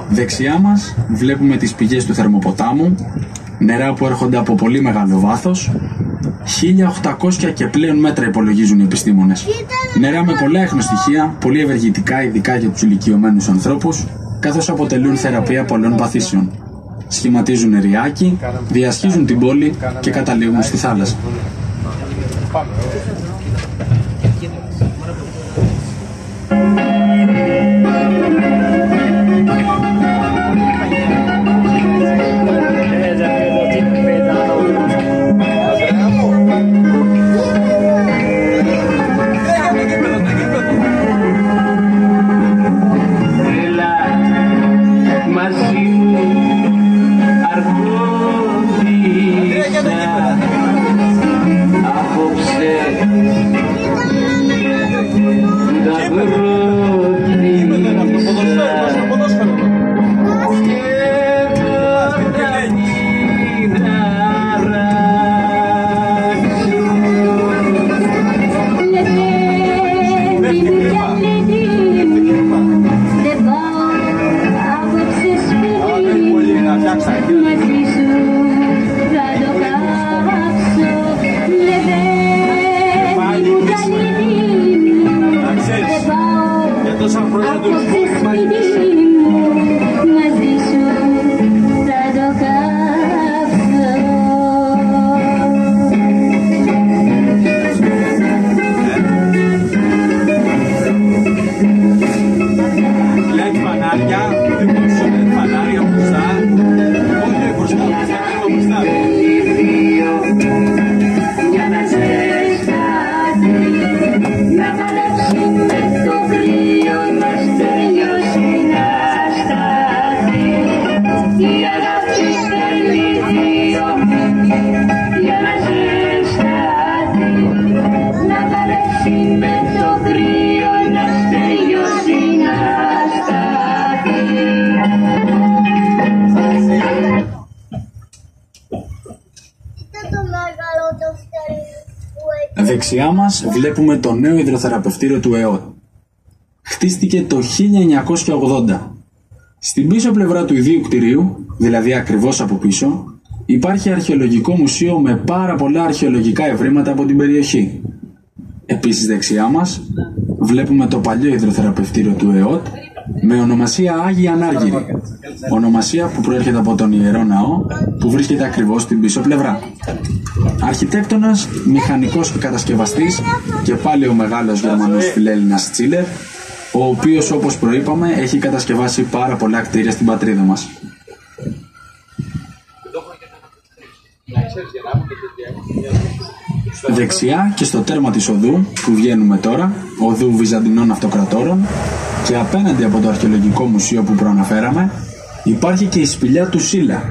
Δεξιά μας βλέπουμε τις πηγές του θερμοποτάμου, νερά που έρχονται από πολύ μεγάλο βάθος, 1800 και πλέον μέτρα υπολογίζουν οι επιστήμονες. Νερά με πολλά ίχνοστοιχεία, πολύ ευεργετικά ειδικά για τους ηλικιωμένους ανθρώπους, καθώς αποτελούν θεραπεία πολλών παθήσεων. Σχηματίζουν ριάκι, διασχίζουν την πόλη και καταλήγουν στη θάλασσα. Δεξιά μας βλέπουμε το νέο υδροθεραπευτήριο του ΕΟΤ. Χτίστηκε το 1980. Στην πίσω πλευρά του ιδίου κτηρίου, δηλαδή ακριβώς από πίσω, υπάρχει αρχαιολογικό μουσείο με πάρα πολλά αρχαιολογικά ευρήματα από την περιοχή. Επίσης δεξιά μας βλέπουμε το παλιό υδροθεραπευτήριο του ΕΟΤ με ονομασία Άγια Ανάργυρη, ονομασία που προέρχεται από τον Ιερό Ναό που βρίσκεται ακριβώς στην πίσω πλευρά. Αρχιτέκτονας, μηχανικός και κατασκευαστής και πάλι ο μεγάλος Γερμανός φιλέλληνας Τσίλερ, ο οποίος όπως προείπαμε έχει κατασκευάσει πάρα πολλά κτίρια στην πατρίδα μας. Δεξιά και στο τέρμα της οδού που βγαίνουμε τώρα, οδού Βυζαντινών Αυτοκρατόρων, και απέναντι από το αρχαιολογικό μουσείο που προαναφέραμε, υπάρχει και η σπηλιά του Σύλλα,